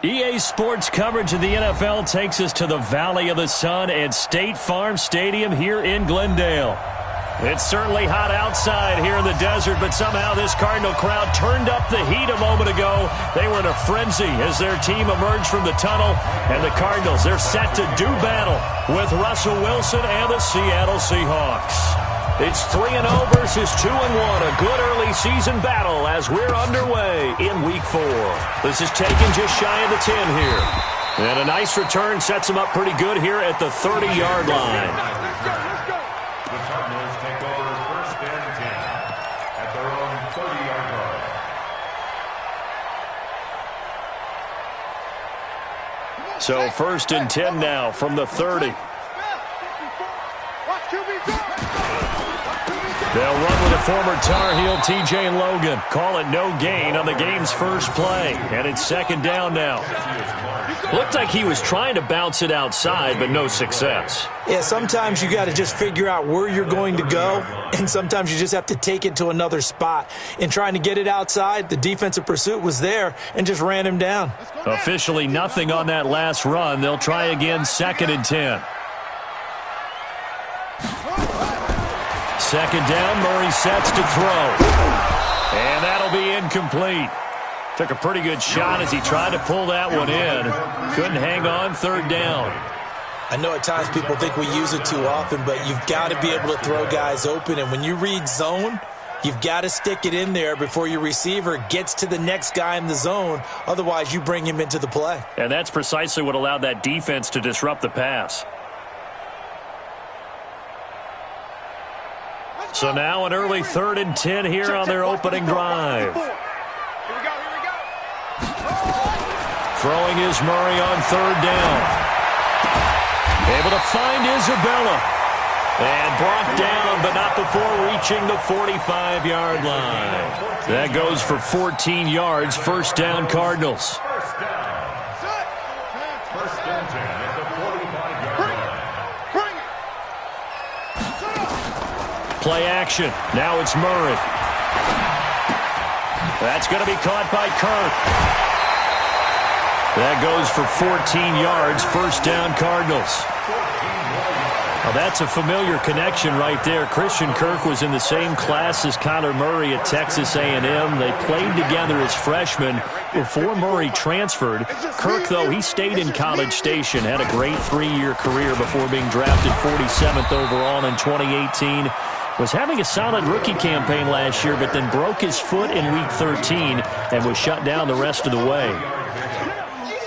EA Sports coverage of the NFL takes us to the Valley of the Sun at State Farm Stadium here in Glendale. It's certainly hot outside here in the desert, but somehow this Cardinal crowd turned up the heat a moment ago. They were in a frenzy as their team emerged from the tunnel, and the Cardinals, they're set to do battle with Russell Wilson and the Seattle Seahawks. It's 3-0 versus 2-1, a good early season battle as we're underway in Week 4. This is taken just shy of the 10 here. And a nice return sets them up pretty good here at the 30-yard line. The Cardinals take over first and 10 at their own 30-yard line. So first and 10 now from the 30. They'll run with a former Tar Heel, T.J. Logan. Call it no gain on the game's first play. And it's second down now. Looked like he was trying to bounce it outside, but no success. Yeah, sometimes you got to just figure out where you're going to go, and sometimes you just have to take it to another spot. In trying to get it outside, the defensive pursuit was there and just ran him down. Officially nothing on that last run. They'll try again, second and 10. Second down, Murray sets to throw. And that'll be incomplete. Took a pretty good shot as he tried to pull that one in. Couldn't hang on, third down. I know at times people think we use it too often, but you've got to be able to throw guys open. And when you read zone, you've got to stick it in there before your receiver gets to the next guy in the zone. Otherwise, you bring him into the play. And that's precisely what allowed that defense to disrupt the pass. So now an early 3rd and 10 here on their opening drive. Throwing is Murray on third down. Able to find Isabella. And brought down, but not before reaching the 45-yard line. That goes for 14 yards, first down Cardinals. First and 10 at the 45-yard line. Play action. Now it's Murray. That's going to be caught by Kirk. That goes for 14 yards, first down Cardinals. Now that's a familiar connection right there. Christian Kirk was in the same class as Kyler Murray at Texas A&M. They played together as freshmen before Murray transferred. Kirk, though, he stayed in College Station, had a great 3-year career before being drafted 47th overall in 2018. Was having a solid rookie campaign last year, but then broke his foot in Week 13 and was shut down the rest of the way.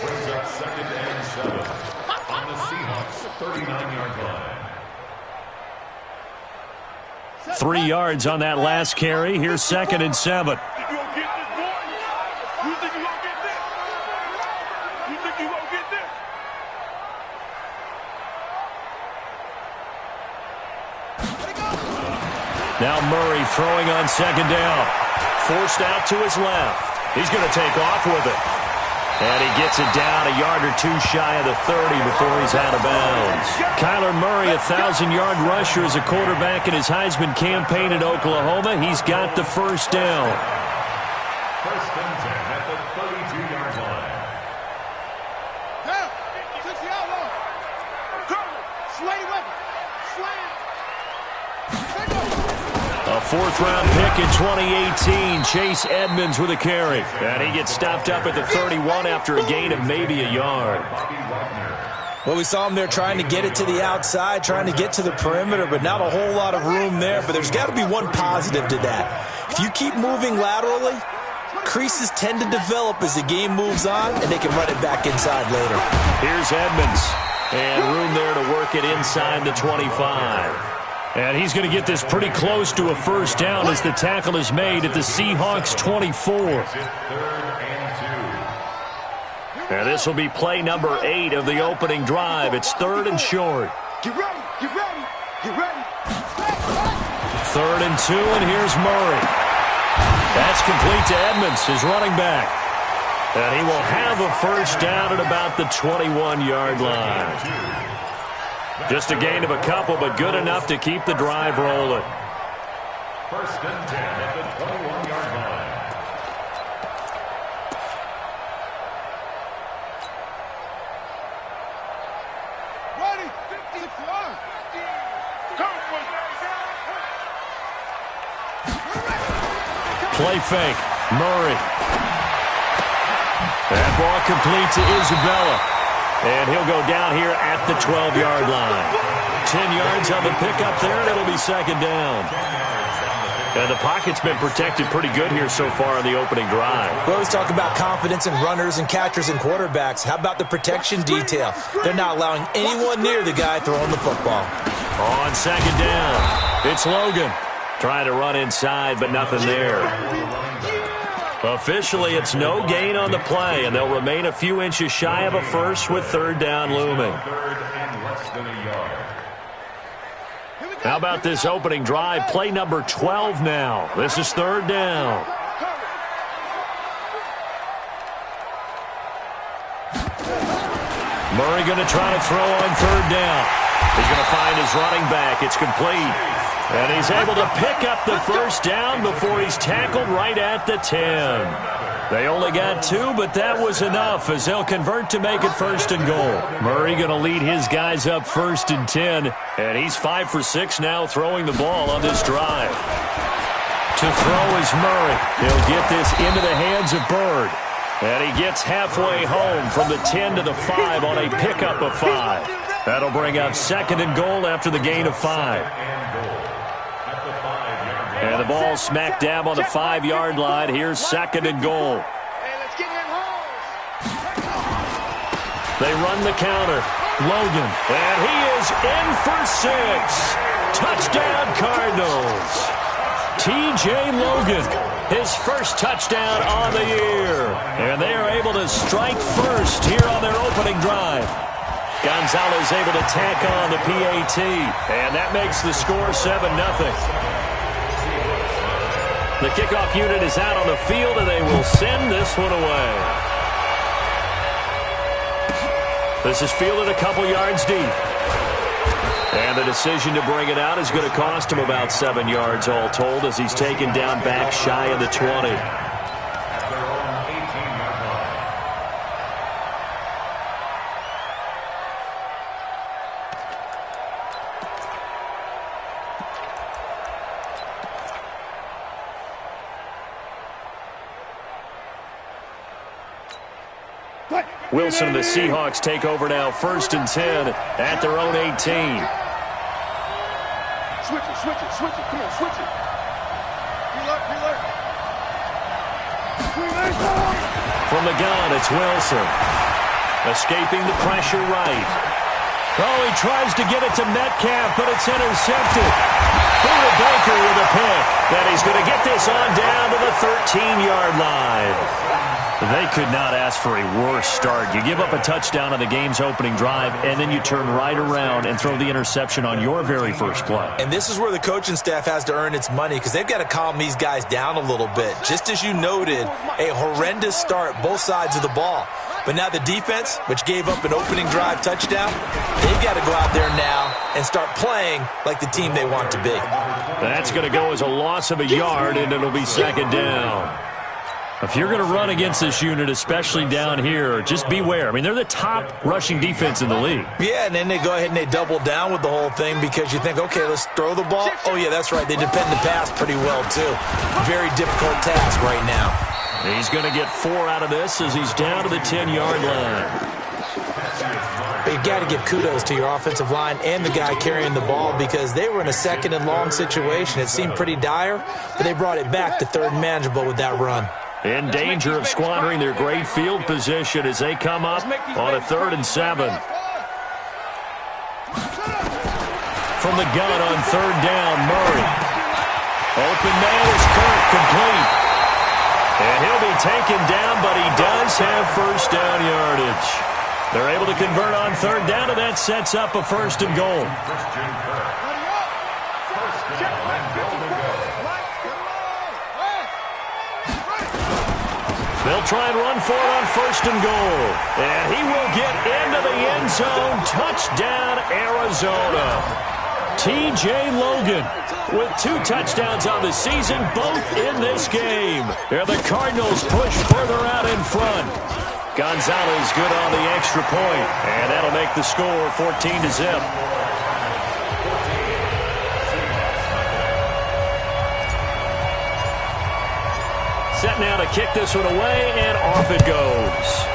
Brings up second and 7 on the Seahawks 39-yard line. 3 yards on that last carry. Here's second and 7. Now Murray throwing on second down. Forced out to his left. He's going to take off with it. And he gets it down a yard or two shy of the 30 before he's out of bounds. Kyler Murray, 1,000-yard rusher as a quarterback in his Heisman campaign at Oklahoma. He's got the first down. First and 10 at the 32-yard line. A fourth-round pick in 2018, Chase Edmonds with a carry. And he gets stopped up at the 31 after a gain of maybe a yard. Well, we saw him there trying to get it to the outside, trying to get to the perimeter, but not a whole lot of room there. But there's got to be one positive to that. If you keep moving laterally, creases tend to develop as the game moves on, and they can run it back inside later. Here's Edmonds, and room there to work it inside the 25. And he's going to get this pretty close to a first down as the tackle is made at the Seahawks 24. And this will be play number 8 of the opening drive. It's 3rd and short. Get ready, get ready, get ready. 3rd and 2, and here's Murray. That's complete to Edmonds, his running back. And he will have a first down at about the 21-yard line. Just a gain of a couple, but good enough to keep the drive rolling. First and 10 at the 21-yard Play fake. Murray. That ball complete to Isabella. And he'll go down here at the 12-yard line. 10 yards on the pickup there, and it'll be second down. And the pocket's been protected pretty good here so far in the opening drive. We always talk about confidence in runners and catchers and quarterbacks. How about the protection detail? They're not allowing anyone near the guy throwing the football. On second down, it's Logan. Trying to run inside, but nothing there. Officially, it's no gain on the play, and they'll remain a few inches shy of a first with third down looming. How about this opening drive? Play number 12 now. This is third down. Murray going to try to throw on third down. He's going to find his running back. It's complete. And he's able to pick up the first down before he's tackled right at the 10. They only got 2, but that was enough as they'll convert to make it first and goal. Murray going to lead his guys up first and 10, and he's 5 for 6 now throwing the ball on this drive. To throw is Murray. He'll get this into the hands of Bird. And he gets halfway home from the 10 to the 5 on a pickup of 5. That'll bring up second and goal after the gain of 5. And the ball smack dab on the 5-yard line. Here's second and goal. They run the counter. Logan. And he is in for 6. Touchdown, Cardinals. T.J. Logan, his first touchdown on the year. And they are able to strike first here on their opening drive. Gonzalez able to tack on the PAT. And that makes the score 7-0. The kickoff unit is out on the field, and they will send this one away. This is fielded a couple yards deep. And the decision to bring it out is going to cost him about 7 yards all told as he's taken down back shy of the 20. Wilson and the Seahawks take over now, first and 10 at their own 18. Switch it, switch it, switch it. Come on, switch it. Reload. From the gun, it's Wilson. Escaping the pressure right. Oh, he tries to get it to Metcalf, but it's intercepted. Buda Baker with a pick. And he's going to get this on down to the 13-yard line. They could not ask for a worse start. You give up a touchdown on the game's opening drive, and then you turn right around and throw the interception on your very first play. And this is where the coaching staff has to earn its money because they've got to calm these guys down a little bit. Just as you noted, a horrendous start, both sides of the ball. But now the defense, which gave up an opening drive touchdown, they've got to go out there now and start playing like the team they want to be. That's going to go as a loss of a yard, and it'll be second down. If you're going to run against this unit, especially down here, just beware. I mean, they're the top rushing defense in the league. Yeah, and then they go ahead and they double down with the whole thing because you think, okay, let's throw the ball. Oh, yeah, that's right. They defend the pass pretty well, too. Very difficult task right now. He's going to get 4 out of this as he's down to the 10-yard line. But you've got to give kudos to your offensive line and the guy carrying the ball because they were in a second and long situation. It seemed pretty dire, but they brought it back to third and manageable with that run. In danger of squandering their great field position as they come up on a 3rd and 7. From the gun on 3rd down, Murray. Open man is Kirk, complete. And he'll be taken down, but he does have first down yardage. They're able to convert on 3rd down, and that sets up a first and goal. They'll try and run for it on 1st and goal. And he will get into the end zone. Touchdown, Arizona. T.J. Logan with 2 touchdowns on the season, both in this game. And the Cardinals push further out in front. Gonzalez good on the extra point. And that'll make the score 14-0. Set now to kick this one away, and off it goes.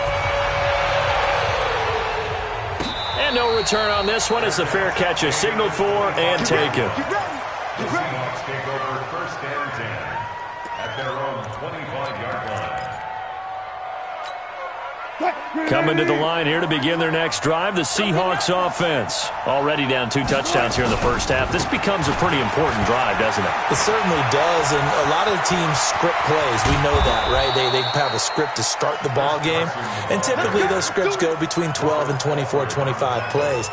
And no return on this one as the fair catch is signaled for and taken. The Seahawks take over first and 10 at their own 25-yard line. Coming to the line here to begin their next drive, the Seahawks offense. Already down 2 touchdowns here in the first half. This becomes a pretty important drive, doesn't it? It certainly does, and a lot of the teams script plays. We know that, right? They have a script to start the ball game, and typically those scripts go between 12 and 24, 25 plays.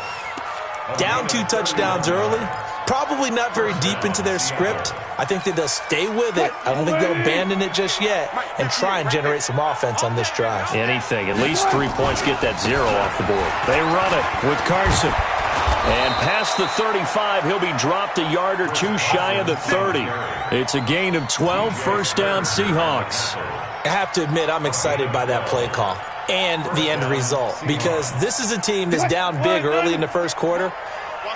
Down 2 touchdowns early, probably not very deep into their script. I think that they'll stay with it. I don't think they'll abandon it just yet and try and generate some offense on this drive. Anything. At least 3 points, get that 0 off the board. They run it with Carson. And past the 35, he'll be dropped a yard or 2 shy of the 30. It's a gain of 12, first down Seahawks. I have to admit, I'm excited by that play call and the end result, because this is a team that's down big early in the first quarter,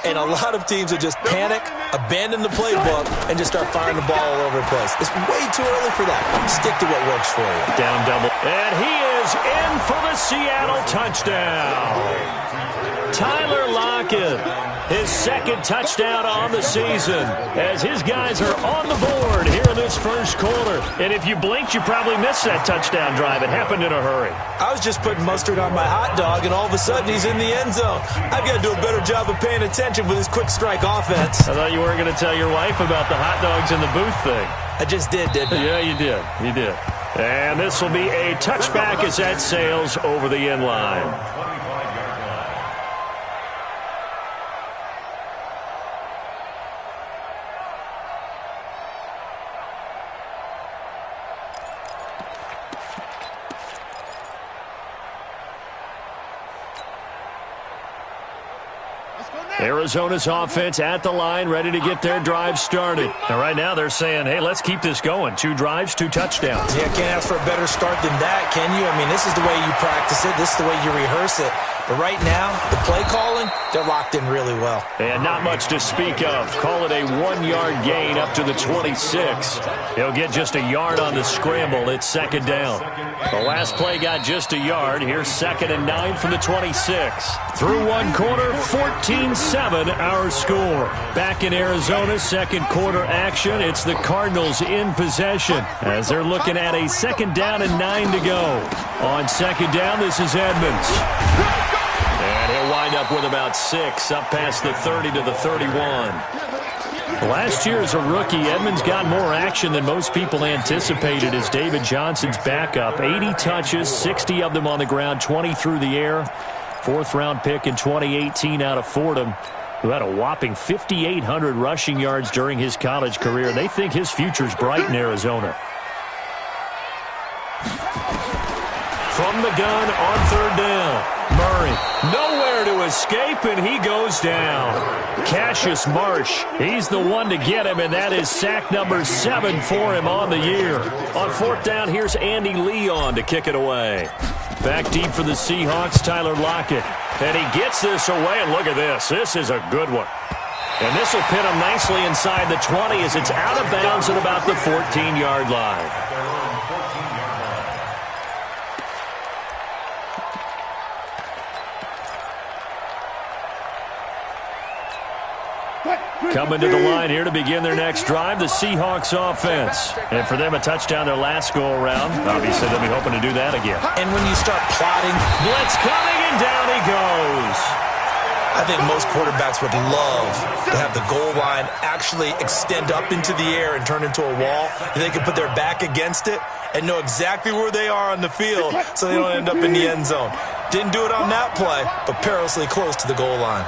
and a lot of teams will just panic, abandon the playbook, and just start firing the ball all over the place. It's way too early for that. Stick to what works for you. Down double. And he is in for the Seattle touchdown. Tyler Lockett, his second touchdown on the season, as his guys are on the board here in this first quarter. And if you blinked, you probably missed that touchdown drive. It happened in a hurry. I was just putting mustard on my hot dog, and all of a sudden he's in the end zone. I've got to do a better job of paying attention with this quick strike offense. I thought you weren't going to tell your wife about the hot dogs in the booth thing. I just did, didn't I? Yeah, you did. You did. And this will be a touchback as that sails over the end line. Arizona's offense at the line, ready to get their drive started. And right now they're saying, hey, let's keep this going. 2 drives, 2 touchdowns. Yeah, can't ask for a better start than that, can you? I mean, this is the way you practice it. This is the way you rehearse it. But right now, the play calling, they're locked in really well. And not much to speak of. Call it a 1-yard gain up to the 26. He'll get just a yard on the scramble. It's second down. The last play got just a yard. Here's 2nd and 9 from the 26. Through 1 quarter, 14-7 our score. Back in Arizona, second quarter action. It's the Cardinals in possession as they're looking at a 2nd down and 9 to go. On 2nd down, this is Edmonds. And he'll wind up with about 6, up past the 30 to the 31. Last year as a rookie, Edmonds got more action than most people anticipated as David Johnson's backup. 80 touches, 60 of them on the ground, 20 through the air. 4th-round pick in 2018 out of Fordham, who had a whopping 5,800 rushing yards during his college career. They think his future's bright in Arizona. From the gun on 3rd down. Murray, nowhere to escape, and he goes down. Cassius Marsh, he's the one to get him, and that is sack number 7 for him on the year. On 4th down, here's Andy Leon to kick it away. Back deep for the Seahawks, Tyler Lockett. And he gets this away, and look at this. This is a good one. And this will pin him nicely inside the 20 as it's out of bounds at about the 14-yard line. Coming to the line here to begin their next drive, the Seahawks offense. And for them, a touchdown their last go-around. Obviously, they'll be hoping to do that again. And when you start plotting, blitz coming, and down he goes. I think most quarterbacks would love to have the goal line actually extend up into the air and turn into a wall. And they can put their back against it and know exactly where they are on the field so they don't end up in the end zone. Didn't do it on that play, but perilously close to the goal line.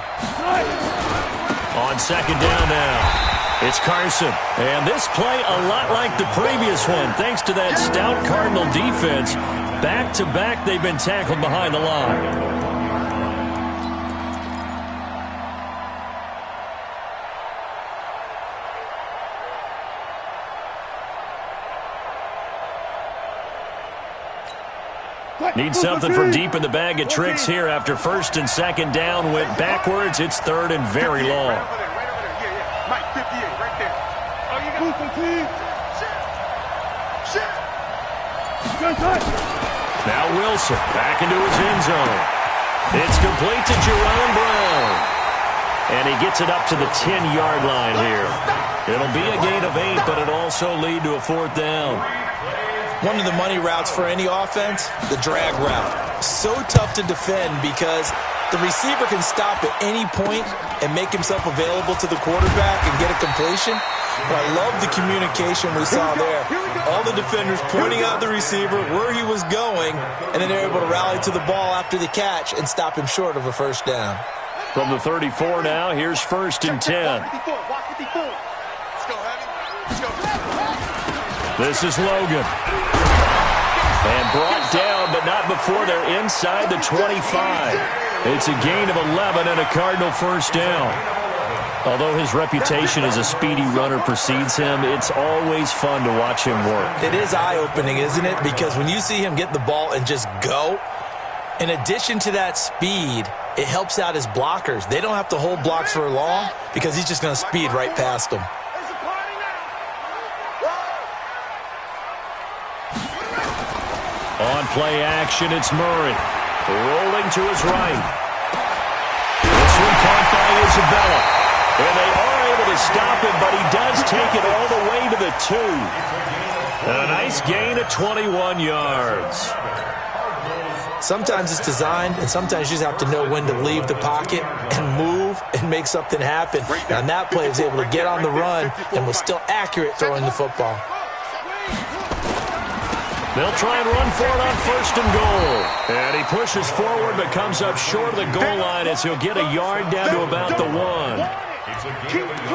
On 2nd down now, it's Carson. And this play a lot like the previous one, thanks to that stout Cardinal defense. Back-to-back, they've been tackled behind the line. Need something from deep in the bag of tricks here after 1st and 2nd down went backwards. It's 3rd and very long. Mike, 58, right there. Oh, you got Now Wilson back into his end zone. It's complete to Jerome Brown. And he gets it up to the 10-yard line here. It'll be a gain of 8, but it'll also lead to a 4th down. One of the money routes for any offense, the drag route. So tough to defend because the receiver can stop at any point and make himself available to the quarterback and get a completion. But I love the communication we saw there. All the defenders pointing out the receiver, where he was going, and then they're able to rally to the ball after the catch and stop him short of a 1st down. From the 34 now, here's 1st and 10. This is Logan. And brought down, but not before they're inside the 25. It's a gain of 11 and a Cardinal 1st down. Although his reputation as a speedy runner precedes him, it's always fun to watch him work. It is eye-opening, isn't it? Because when you see him get the ball and just go, in addition to that speed, it helps out his blockers. They don't have to hold blocks for long because he's just going to speed right past them. On play action, it's Murray. Rolling to his right. This one caught by Isabella. And they are able to stop him, but he does take it all the way to the 2. And a nice gain of 21 yards. Sometimes it's designed, and sometimes you just have to know when to leave the pocket and move and make something happen. And on that play, he was able to get on the run and was still accurate throwing the football. They'll try and run for it on 1st and goal. And he pushes forward but comes up short of the goal line as he'll get a yard down to about the 1.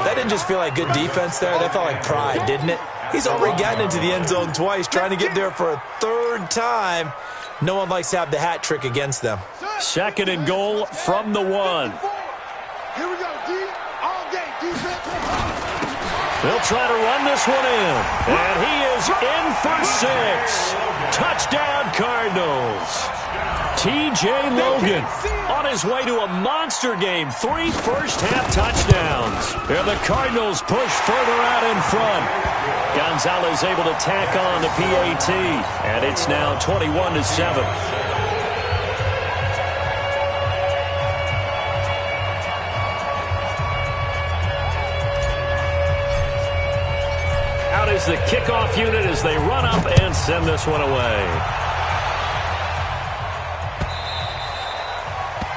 That didn't just feel like good defense there. That felt like pride, didn't it? He's already gotten into the end zone twice, trying to get there for a 3rd time. No one likes to have the hat trick against them. 2nd and goal from the 1. Here we go, D. All game, defense. They'll try to run this one in. And he is in for 6. Touchdown, Cardinals. T.J. Logan on his way to a monster game. 3 first-half touchdowns. And the Cardinals push further out in front. Gonzalez able to tack on the PAT. And it's now 21-7. Out is the kickoff unit as they run up and send this one away.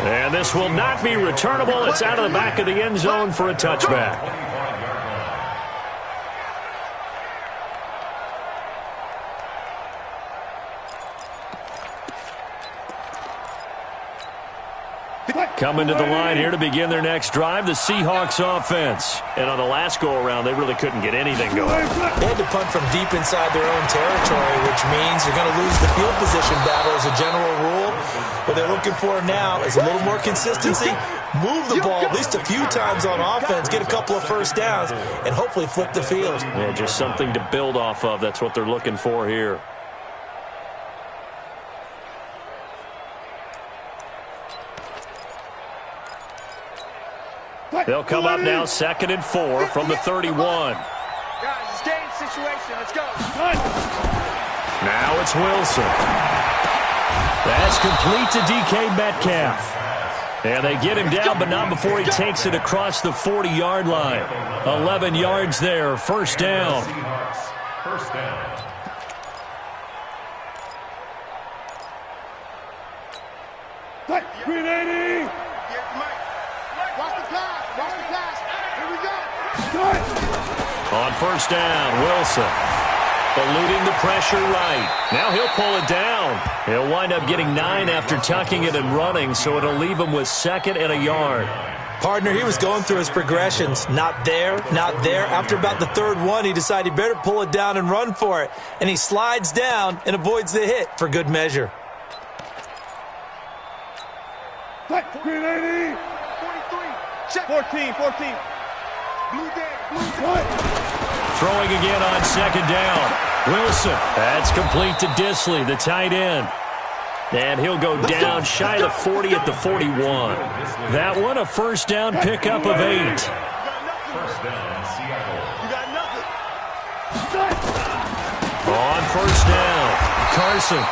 And this will not be returnable. It's out of the back of the end zone for a touchback. Coming to the line here to begin their next drive, the Seahawks offense. And on the last go-around, they really couldn't get anything going. They had to punt from deep inside their own territory, which means you're going to lose the field position battle as a general rule. What they're looking for now is a little more consistency, move the ball at least a few times on offense, get a couple of first downs, and hopefully flip the field. Yeah, just something to build off of. That's what they're looking for here. They'll come up now 2nd and 4 from the 31. Guys, it's game situation. Let's go. Now it's Wilson. That's complete to DK Metcalf. And they get him down, but not before he takes it across the 40-yard line. 11 yards there, 1st down. First down. Green 80. Watch the pass. Watch the pass. Here we go. On 1st down, Wilson. Eluding the pressure right. Now he'll pull it down. He'll wind up getting 9 after tucking it and running, so it'll leave him with 2nd and a yard. Partner, he was going through his progressions. Not there, not there. After about the 3rd one, he decided he better pull it down and run for it. And he slides down and avoids the hit for good measure. Green 80. 43. Check. 14. Blue down. Throwing again on 2nd down. Wilson. That's complete to Disley, the tight end. And he'll go down shy of the 40 at the 41. That one a 1st down pickup of 8. First down, Seattle. You got nothing. On 1st down. Carson.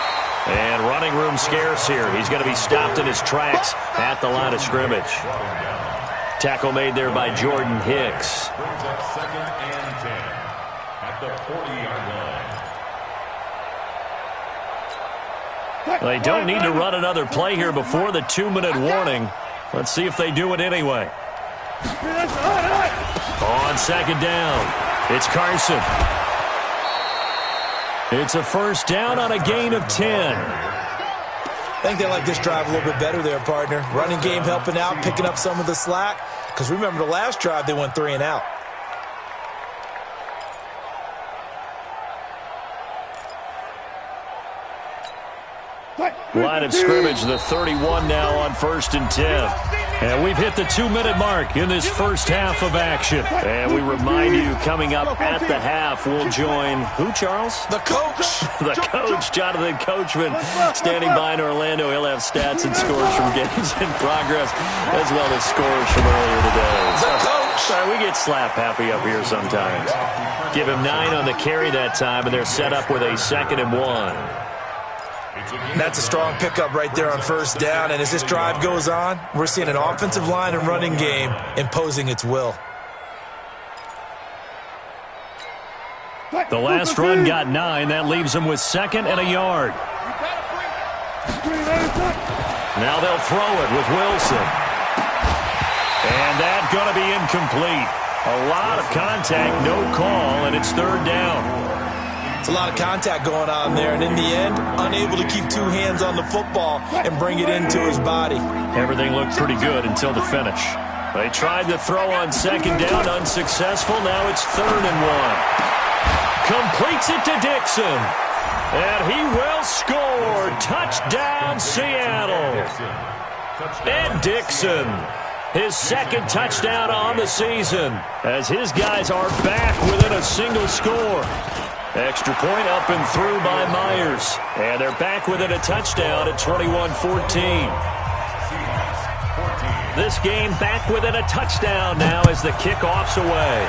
And running room scarce here. He's going to be stopped in his tracks at the line of scrimmage. Tackle made there by Jordan Hicks. Brings up 2nd and 10 at the 40-yard line. They don't need to run another play here before the 2-minute warning. Let's see if they do it anyway. On 2nd down, it's Carson. It's a first down on a gain of 10. I think they like this drive a little bit better there, partner. Running game helping out, picking up some of the slack. Because remember the last drive, they went 3 and out. Line of scrimmage, the 31 now on 1st and 10. And we've hit the 2-minute mark in this first half of action. And we remind you, coming up at the half, we'll join who, Charles? The coach. The coach, Jonathan Coachman, standing by in Orlando. He'll have stats and scores from games in progress, as well as scores from earlier today. The coach. Sorry, we get slap happy up here sometimes. Give him 9 on the carry that time, and they're set up with a 2nd and 1. That's a strong pickup right there on 1st down. And as this drive goes on, we're seeing an offensive line and running game imposing its will. The last run got 9. That leaves them with 2nd and a yard. Now they'll throw it with Wilson. And that's going to be incomplete. A lot of contact, no call, and it's 3rd down. It's a lot of contact going on there, and in the end, unable to keep 2 hands on the football and bring it into his body. Everything looked pretty good until the finish. They tried to throw on 2nd down, unsuccessful. Now it's 3rd and 1. Completes it to Dixon. And he will score. Touchdown, Seattle. Ed Dixon. His 2nd touchdown on the season, as his guys are back within a single score. Extra point up and through by Myers. And they're back within a touchdown at 21-14. This game back within a touchdown now as the kickoff's away.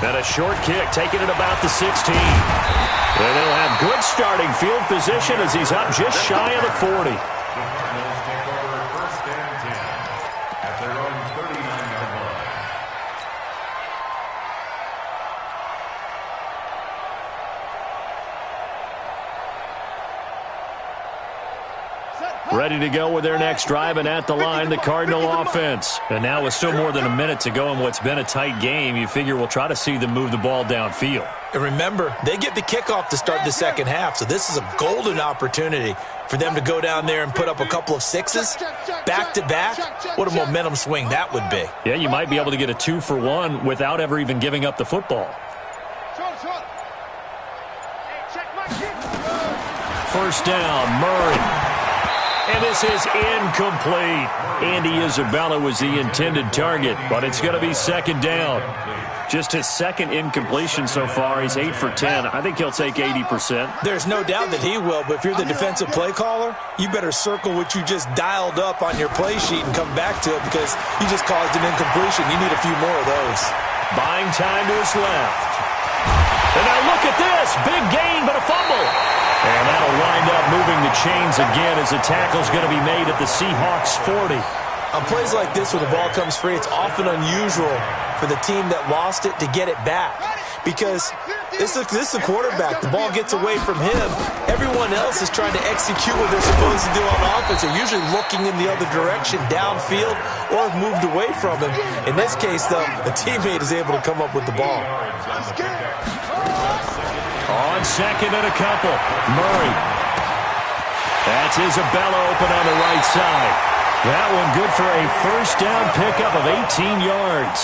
And a short kick taking it about the 16. And they'll have good starting field position as he's up just shy of the 40. The Cardinals take over 1st and 10 at their own 39-yard line. Ready to go with their next drive, and at the line, the Cardinal offense. And now with still more than a minute to go in what's been a tight game, you figure we'll try to see them move the ball downfield. And remember, they get the kickoff to start the 2nd half, so this is a golden opportunity for them to go down there and put up a couple of 6s back-to-back. What a momentum swing that would be. Yeah, you might be able to get a 2-for-1 without ever even giving up the football. 1st down, Murray. And this is incomplete. Andy Isabella was the intended target, but it's going to be 2nd down. Just his 2nd incompletion so far. He's 8 for 10. I think he'll take 80%. There's no doubt that he will, but if you're the defensive play caller, you better circle what you just dialed up on your play sheet and come back to it because you just caused an incompletion. You need a few more of those. Buying time to his left. And now look at this. Big gain, but a fumble. And that'll wind up moving the chains again as the tackle's going to be made at the Seahawks 40. On plays like this where the ball comes free, it's often unusual for the team that lost it to get it back. Because this is a quarterback. The ball gets away from him. Everyone else is trying to execute what they're supposed to do on offense. They're usually looking in the other direction, downfield, or have moved away from him. In this case, though, the teammate is able to come up with the ball. On 2nd and a couple, Murray. That's Isabella open on the right side. That one good for a 1st down pickup of 18 yards.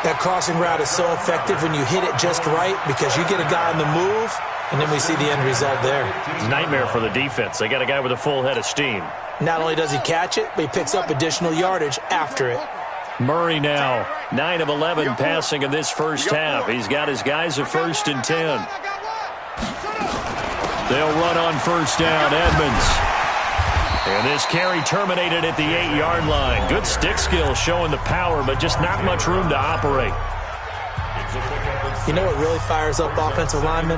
That crossing route is so effective when you hit it just right because you get a guy on the move, and then we see the end result there. It's a nightmare for the defense. They got a guy with a full head of steam. Not only does he catch it, but he picks up additional yardage after it. Murray now, 9 of 11 passing in this first half. He's got his guys at 1st and 10. They'll run on 1st down, Edmonds. And this carry terminated at the 8-yard line. Good stick skill showing the power, but just not much room to operate. It's a pickup of You know what really fires up offensive linemen?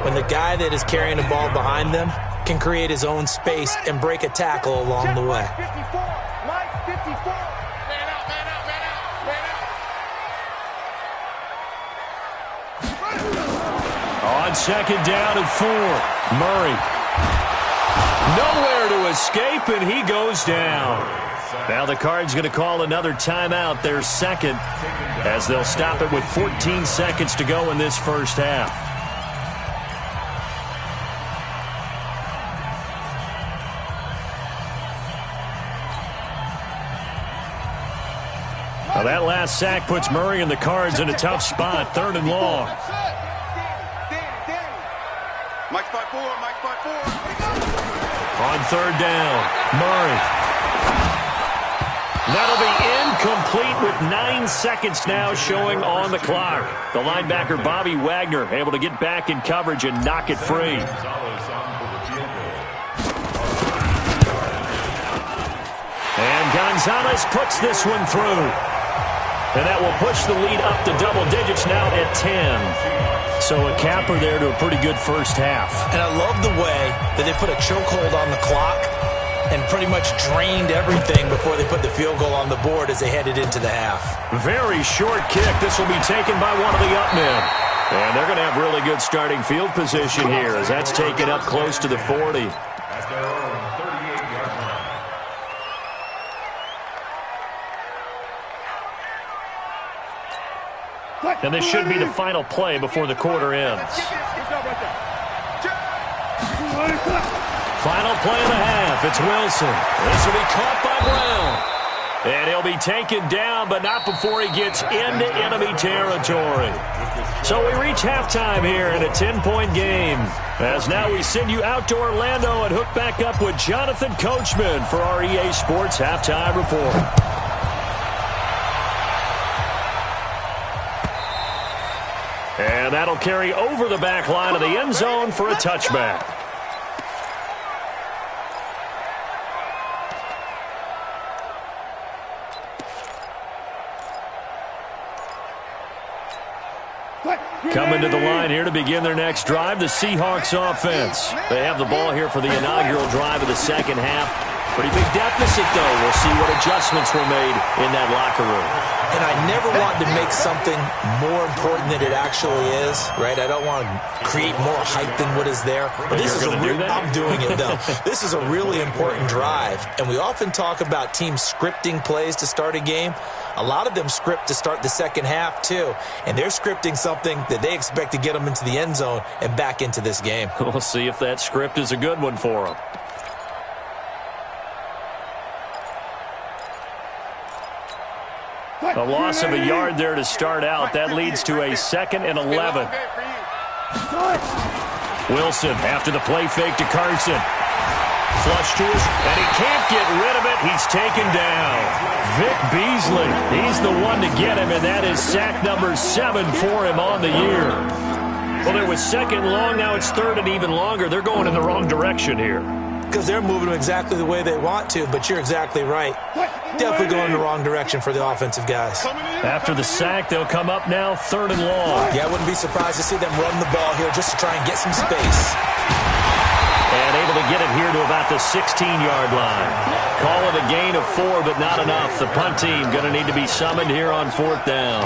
When the guy that is carrying the ball behind them can create his own space and break a tackle along the way. 54, Mike 54. Man out, man out, man out, man out. On second down and 4, Murray. Nowhere to escape, and he goes down. Now the Cards going to call another timeout, their second, as they'll stop it with 14 seconds to go in this first half. Now that last sack puts Murray and the Cards in a tough spot, 3rd and long. Mike spot 4, Mike spot 4. On 3rd down, Murray. That'll be incomplete with 9 seconds now showing on the clock. The linebacker, Bobby Wagner, able to get back in coverage and knock it free. And Gonzalez puts this one through. And that will push the lead up to double digits now at 10. So a capper there to a pretty good first half. And I love the way that they put a chokehold on the clock and pretty much drained everything before they put the field goal on the board as they headed into the half. Very short kick. This will be taken by one of the up men. And they're going to have really good starting field position here as that's taken up close to the 40. At their own 38-yard line. And this should be the final play before the quarter ends. Final play of the half. It's Wilson. This will be caught by Brown. And he'll be taken down, but not before he gets into enemy territory. So we reach halftime here in a 10-point game. As now we send you out to Orlando and hook back up with Jonathan Coachman for our EA Sports Halftime Report. And that'll carry over the back line of the end zone for a touchback. Coming to the line here to begin their next drive, the Seahawks offense. They have the ball here for the inaugural drive of the second half. Pretty big deficit, though. We'll see what adjustments were made in that locker room. And I never want to make something more important than it actually is, right? I don't want to create more hype than what is there. But this is I'm doing it, though. This is a really important drive. And we often talk about teams scripting plays to start a game. A lot of them script to start the second half, too. And they're scripting something that they expect to get them into the end zone and back into this game. We'll see if that script is a good one for them. A loss of a yard there to start out. That leads to a 2nd and 11. Wilson after the play fake to Carson. Flush to us, and he can't get rid of it. He's taken down. Vic Beasley, he's the one to get him, and that is sack number 7 for him on the year. Well, it was 2nd long, now it's 3rd and even longer. They're going in the wrong direction here. Because they're moving them exactly the way they want to, but you're exactly right. Definitely going in the wrong direction for the offensive guys. After the sack, they'll come up now 3rd and long. Yeah, I wouldn't be surprised to see them run the ball here just to try and get some space. And able to get it here to about the 16-yard line. Call it a gain of 4, but not enough. The punt team going to need to be summoned here on 4th down.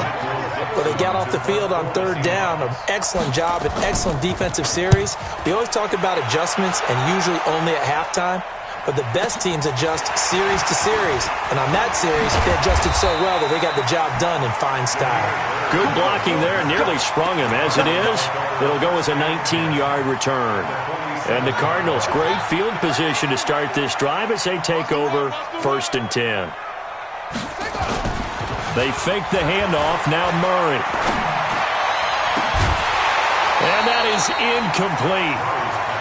Well, they got off the field on 3rd down. An excellent job, an excellent defensive series. We always talk about adjustments and usually only at halftime. But the best teams adjust series to series. And on that series, they adjusted so well that they got the job done in fine style. Good blocking there, nearly sprung him. As it is, it'll go as a 19-yard return. And the Cardinals, great field position to start this drive as they take over 1st and 10. They fake the handoff, now Murray. And that is incomplete.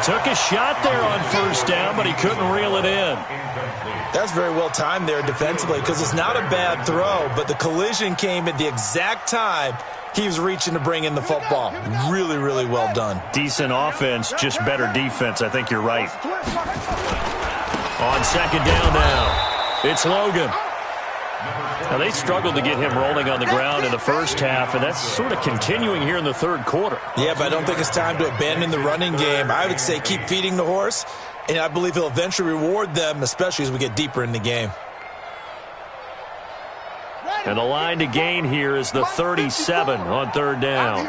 Took a shot there on 1st down, but he couldn't reel it in. That's very well timed there defensively because it's not a bad throw, but the collision came at the exact time he was reaching to bring in the football. Really, really well done. Decent offense, just better defense. I think you're right. On 2nd down now, it's Logan. Now, they struggled to get him rolling on the ground in the first half, and that's sort of continuing here in the third quarter. Yeah, but I don't think it's time to abandon the running game. I would say keep feeding the horse, and I believe he'll eventually reward them, especially as we get deeper in the game. And the line to gain here is the 37 on third down.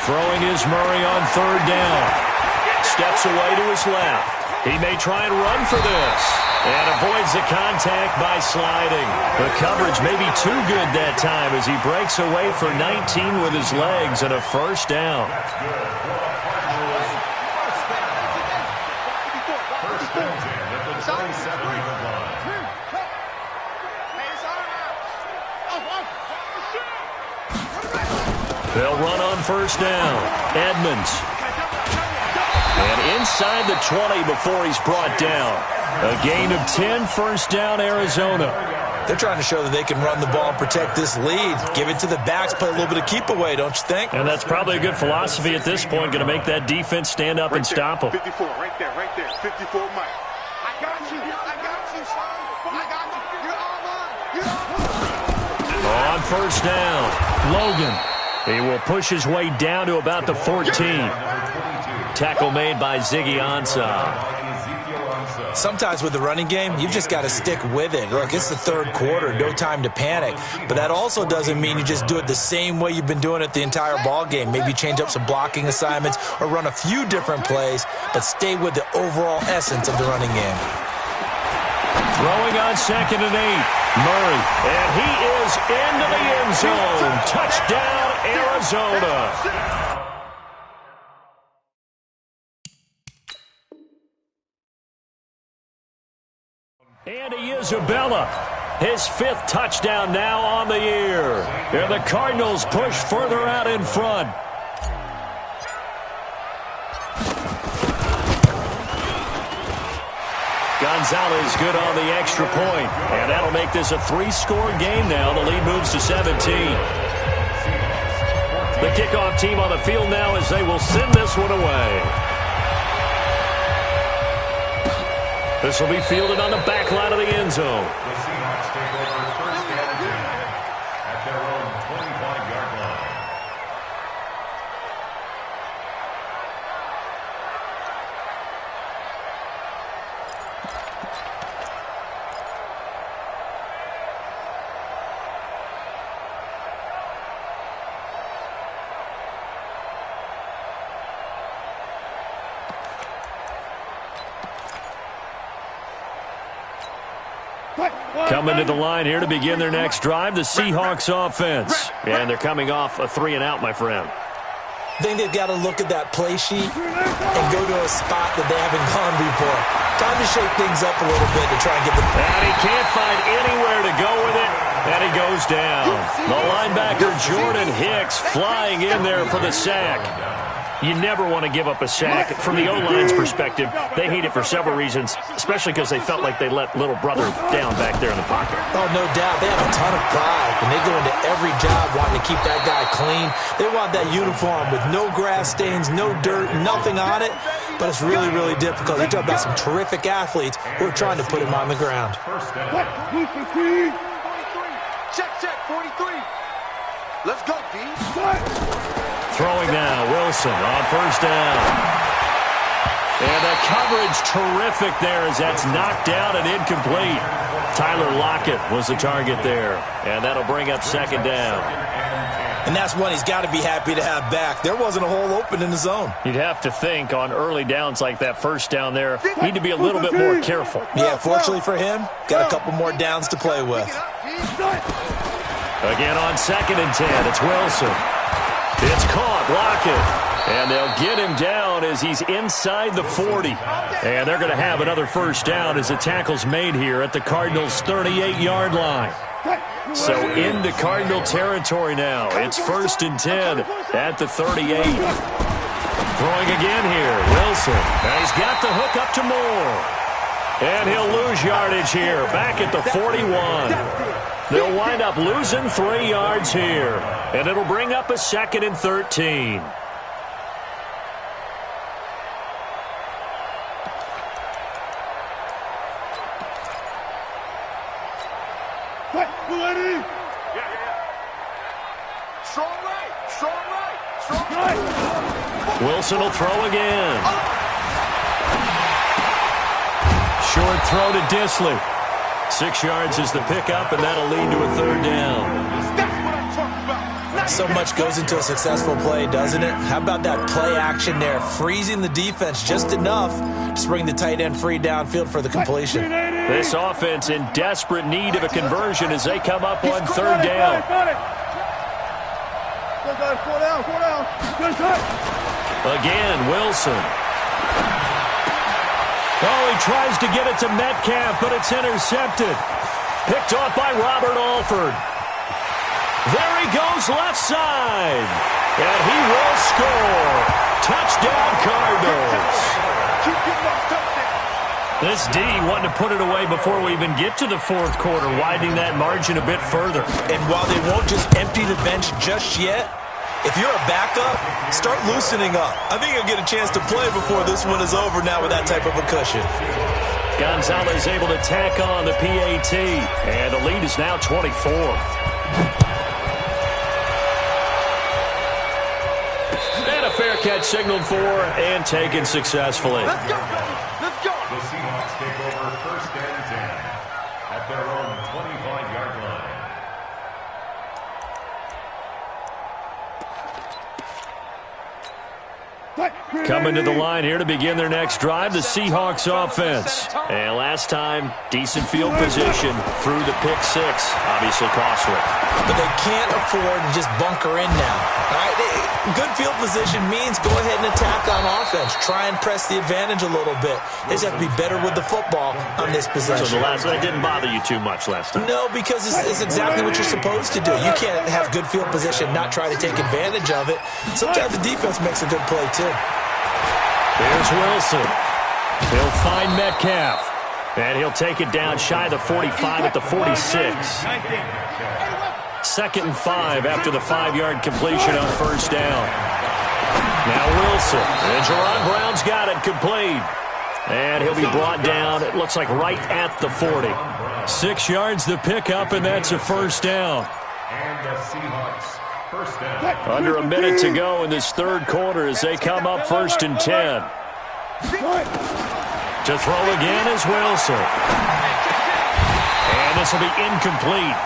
Throwing is Murray on third down. Steps away to his left. He may try and run for this. And avoids the contact by sliding. The coverage may be too good that time as he breaks away for 19 with his legs and a first down. They'll run on first down. Edmonds. And inside the 20 before he's brought down. A gain of 10, first down, Arizona. They're trying to show that they can run the ball and protect this lead. Give it to the backs, play a little bit of keep away, don't you think? And that's probably a good philosophy at this point, going to make that defense stand up and stop them. 54, right there, 54, Mike. I got you, son. I got you. You're all mine. On first down, Logan. He will push his way down to about the 14. Tackle made by Ziggy Ansah. Sometimes with the running game, you've just got to stick with it. Look, it's the third quarter, no time to panic. But that also doesn't mean you just do it the same way you've been doing it the entire ball game. Maybe change up some blocking assignments or run a few different plays, but stay with the overall essence of the running game. Throwing on 2nd and 8, Murray. And he is into the end zone. Touchdown, Arizona. Andy Isabella, his 5th touchdown now on the year. And the Cardinals push further out in front. Gonzalez good on the extra point. And that'll make this a 3-score game now. The lead moves to 17. The kickoff team on the field now as they will send this one away. This will be fielded on the back line of the end zone. The Seahawks take over first and 10 at their own 25-yard line. Coming to the line here to begin their next drive, the Seahawks offense. And they're coming off a 3-and-out, my friend. I think they've got to look at that play sheet and go to a spot that they haven't gone before. Time to shake things up a little bit to try and get the... And he can't find anywhere to go with it, and he goes down. The linebacker, Jordan Hicks, flying in there for the sack. You never want to give up a sack. From the O-line's perspective, they hate it for several reasons, especially because they felt like they let little brother down back there in the pocket. Oh, no doubt. They have a ton of pride, and they go into every job wanting to keep that guy clean. They want that uniform with no grass stains, no dirt, nothing on it, but it's really, really difficult. You talk about some terrific athletes who are trying to put him on the ground. Check, 43. Let's go, D. Throwing now, Wilson on first down. And the coverage terrific there as that's knocked down and incomplete. Tyler Lockett was the target there. And that'll bring up 2nd down. And that's one he's got to be happy to have back. There wasn't a hole open in the zone. You'd have to think on early downs like that first down there, need to be a little bit more careful. Yeah, fortunately for him, got a couple more downs to play with. Again on 2nd and 10, it's Wilson. It's caught, Lockett. And they'll get him down as he's inside the 40. And they're going to have another first down as the tackle's made here at the Cardinals' 38-yard line. So into Cardinal territory now. It's 1st and 10 at the 38. Throwing again here, Wilson. And he's got the hook up to Moore. And he'll lose yardage here, back at the 41. They'll wind up losing 3 yards here. And it'll bring up a 2nd and 13. Wilson will throw again. Short throw to Disley. 6 yards is the pickup, and that'll lead to a 3rd down. So much goes into a successful play, doesn't it? How about that play action there, freezing the defense just enough to bring the tight end free downfield for the completion. This offense in desperate need of a conversion as they come up on 3rd down. Again, Wilson. Oh, he tries to get it to Metcalf, but it's intercepted. Picked off by Robert Alford. There he goes left side. And he will score. Touchdown, Cardinals. This D wanting to put it away before we even get to the 4th quarter, widening that margin a bit further. And while they won't just empty the bench just yet, if you're a backup, start loosening up. I think you'll get a chance to play before this one is over now with that type of a cushion. Gonzalez able to tack on the PAT, and the lead is now 24. And a fair catch signaled for and taken successfully. Let's go, baby. Let's go. The Seahawks take over 1st and 10 at their own 25-yard line. Coming to the line here to begin their next drive, the Seahawks offense. And last time, decent field position through the pick 6. Obviously costly. But they can't afford to just bunker in now. All right? Good field position means go ahead and attack on offense. Try and press the advantage a little bit. They just have to be better with the football on this possession. So that didn't bother you too much last time? No, because it's exactly what you're supposed to do. You can't have good field position, not try to take advantage of it. Sometimes the defense makes a good play, too. Here's Wilson. He'll find Metcalf. And he'll take it down shy of the 45 at the 46. 2nd and 5 after the 5-yard completion on 1st down. Now Wilson. And Jerron Brown's got it complete. And he'll be brought down, it looks like right at the 40. 6 yards the pickup, and that's a 1st down. And the Seahawks 1st down. Under a minute to go in this 3rd quarter as they come up 1st and 10. To throw again is Wilson. And this will be incomplete.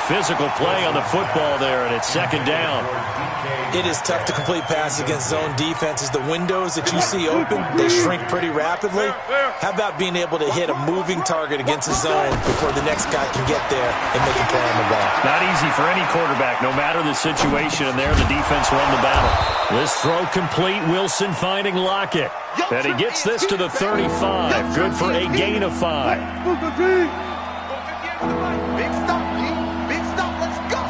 Physical play on the football there, and it's 2nd down. It is tough to complete passes against zone defenses. The windows that you see open, they shrink pretty rapidly. How about being able to hit a moving target against a zone before the next guy can get there and make a play on the ball? Not easy for any quarterback, no matter the situation, and there the defense won the battle. This throw complete, Wilson finding Lockett. And he gets this to the 35. Good for a gain of 5. Big stop, P. Big stop. Let's go.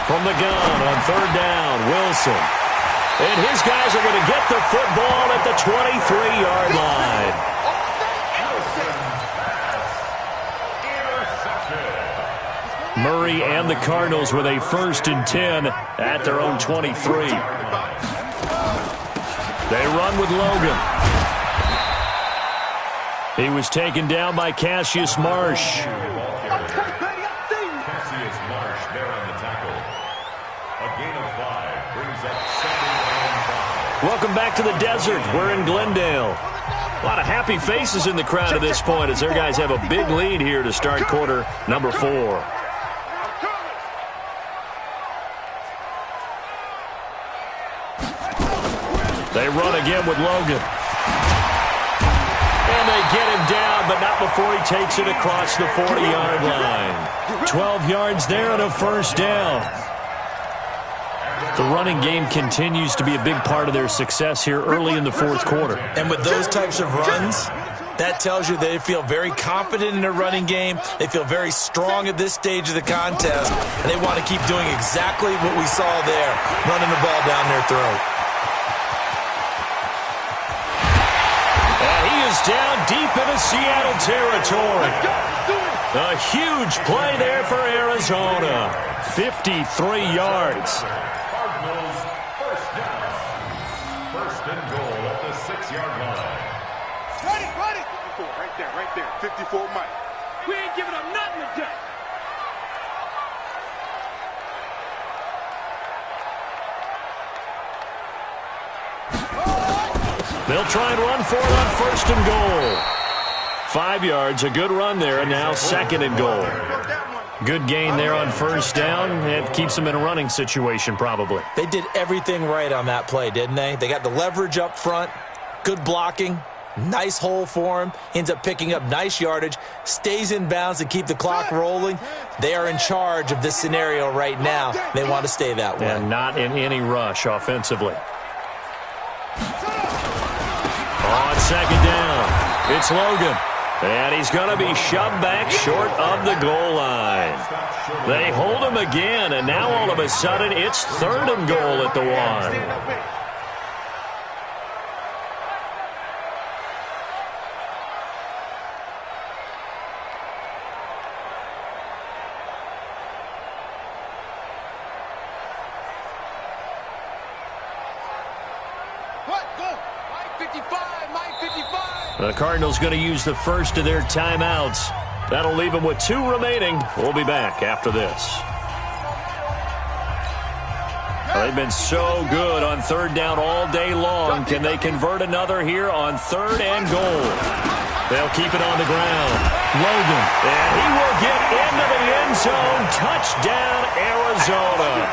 From the gun on 3rd down, Wilson. And his guys are going to get the football at the 23-yard line. Murray and the Cardinals with a 1st and 10 at their own 23. They run with Logan. He was taken down by Cassius Marsh. Cassius Marsh there on the tackle. A gain of 5 brings up 2nd and 5. Welcome back to the desert. We're in Glendale. A lot of happy faces in the crowd at this point as their guys have a big lead here to start quarter number 4. They run again with Logan. And they get him down, but not before he takes it across the 40-yard line. 12 yards there and a 1st down. The running game continues to be a big part of their success here early in the 4th quarter. And with those types of runs, that tells you they feel very confident in their running game. They feel very strong at this stage of the contest, and they want to keep doing exactly what we saw there, running the ball down their throat. And he is down deep into Seattle territory. A huge play there for Arizona. 53 yards. Cardinals 1st down. 1st and goal at the 6-yard line. Ready. 54, right there. 54 Mike. We ain't giving up nothing today. They'll try and run for it on 1st and goal. 5 yards, a good run there, and now 2nd and goal. Good gain there on 1st down. It keeps them in a running situation probably. They did everything right on that play, didn't they? They got the leverage up front, good blocking, nice hole for him, ends up picking up nice yardage, stays in bounds to keep the clock rolling. They are in charge of this scenario right now. They want to stay that way. And not in any rush offensively. On 2nd down, it's Logan. And he's going to be shoved back short of the goal line. They hold him again, and now all of a sudden it's 3rd and goal at the 1. The Cardinals going to use the first of their timeouts. That'll leave them with 2 remaining. We'll be back after this. They've been so good on 3rd down all day long. Can they convert another here on 3rd and goal? They'll keep it on the ground. Logan, and he will get into the end zone. Touchdown, Arizona.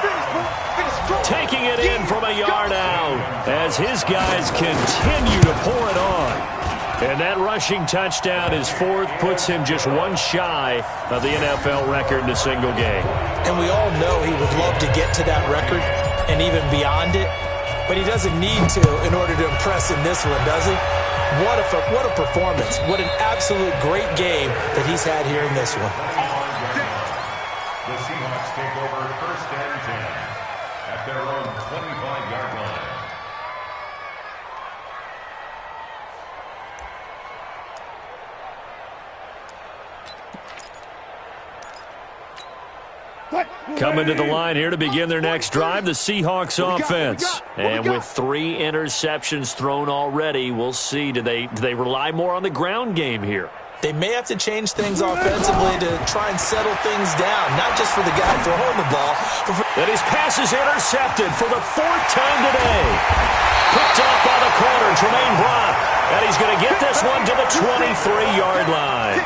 Taking it in from a yard out as his guys continue to pour it on. And that rushing touchdown is 4th, puts him just 1 shy of the NFL record in a single game. And we all know he would love to get to that record and even beyond it, but he doesn't need to in order to impress in this one, does he? What a performance. What an absolute great game that he's had here in this one. The Seahawks take over 1st and 10 at their own 25-yard line. Coming to the line here to begin their next drive, the Seahawks offense. And with 3 interceptions thrown already, we'll see. Do they rely more on the ground game here? They may have to change things offensively to try and settle things down, not just for the guy throwing the ball. And his pass is intercepted for the 4th time today. Picked up by the corner, Tremaine Brock. And he's going to get this one to the 23-yard line.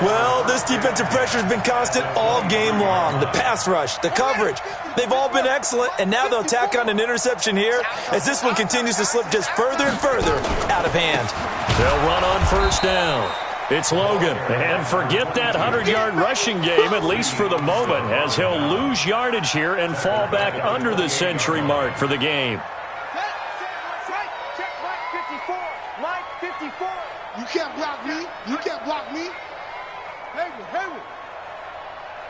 Well, this defensive pressure has been constant all game long. The pass rush, the coverage, they've all been excellent, and now they'll tack on an interception here as this one continues to slip just further and further out of hand. They'll run on 1st down. It's Logan. And forget that 100-yard rushing game, at least for the moment, as he'll lose yardage here and fall back under the century mark for the game. Mike 54. You can't block me. You can't block me. Hayward.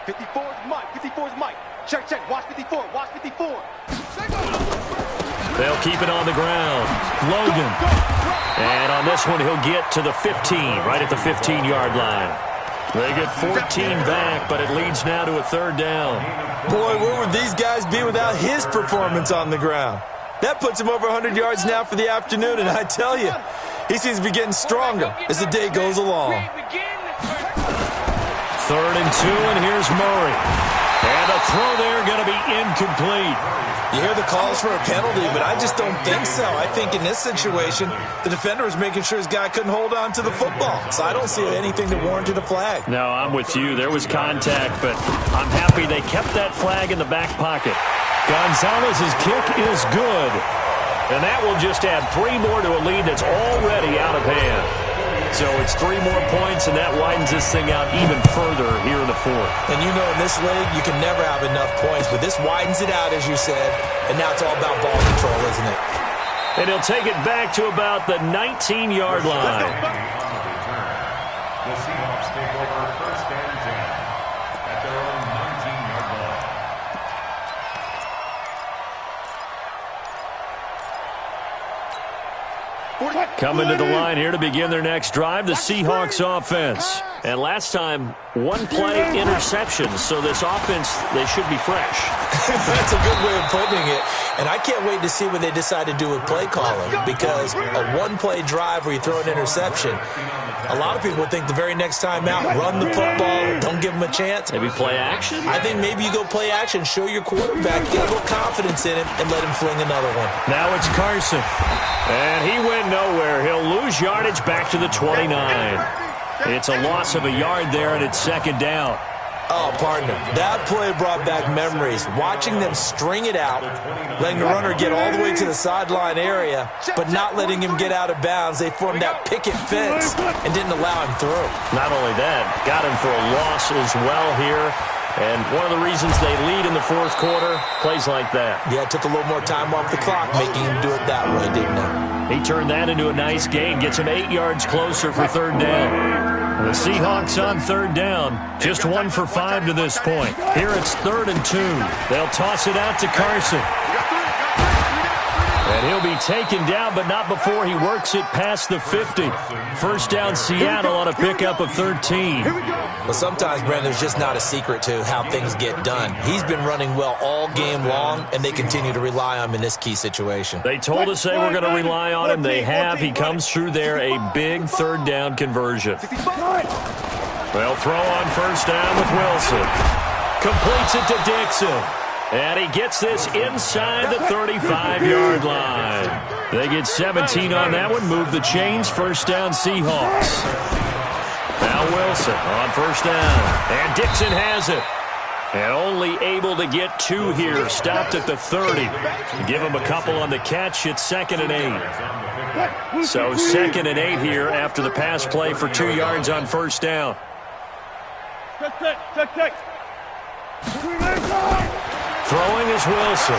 54 is Mike. 54 is Mike. Check. Watch 54. Watch 54. They'll keep it on the ground. Logan. And on this one, he'll get to the 15, right at the 15-yard line. They get 14 back, but it leads now to a 3rd down. Boy, where would these guys be without his performance on the ground? That puts him over 100 yards now for the afternoon, and I tell you, he seems to be getting stronger as the day goes along. 3rd and 2, and here's Murray. And the throw there going to be incomplete. You hear the calls for a penalty, but I just don't think so. I think in this situation, the defender was making sure his guy couldn't hold on to the football. So I don't see anything that warranted a flag. No, I'm with you. There was contact, but I'm happy they kept that flag in the back pocket. Gonzalez's kick is good. And that will just add 3 more to a lead that's already out of hand. So it's 3 more points, and that widens this thing out even further here in the 4th. And you know in this league, you can never have enough points, but this widens it out, as you said, and now it's all about ball control, isn't it? And he'll take it back to about the 19-yard line. The Seahawks take over 1st and 10 at their own 19-yard line. Coming to the line here to begin their next drive, the Seahawks offense. And last time, one play interception. So this offense, they should be fresh. That's a good way of putting it. And I can't wait to see what they decide to do with play calling, because a one-play drive where you throw an interception, a lot of people think the very next time out, run the football, don't give them a chance. Maybe play action? I think maybe you go play action, show your quarterback, get a little confidence in him, and let him fling another one. Now it's Carson. And he went nowhere. He'll lose yardage back to the 29. It's a loss of a yard there, and it's second down. Oh, partner, that play brought back memories. Watching them string it out, letting the runner get all the way to the sideline area, but not letting him get out of bounds. They formed that picket fence and didn't allow him through. Not only that, got him for a loss as well here. And one of the reasons they lead in the fourth quarter, plays like that. Yeah, it took a little more time off the clock, making him do it that way, didn't it? He turned that into a nice gain, gets him 8 yards closer for third down. The Seahawks on third down, just 1 for 5 to this point. Here it's 3rd and 2. They'll toss it out to Carson. And he'll be taken down, but not before he works it past the 50. First down Seattle on a pickup of 13. Well, sometimes, Brandon, there's just not a secret to how things get done. He's been running well all game long, and they continue to rely on him in this key situation. They told us they were going to rely on him. They have. He comes through there, a big third down conversion. They'll throw on first down with Wilson. Completes it to Dixon. And he gets this inside the 35-yard line. They get 17 on that one. Move the chains. First down, Seahawks. Now Wilson on first down. And Dixon has it. And only able to get 2 here. Stopped at the 30. Give him a couple on the catch. It's 2nd and 8. So 2nd and 8 here after the pass play for 2 yards on first down. Throwing is Wilson.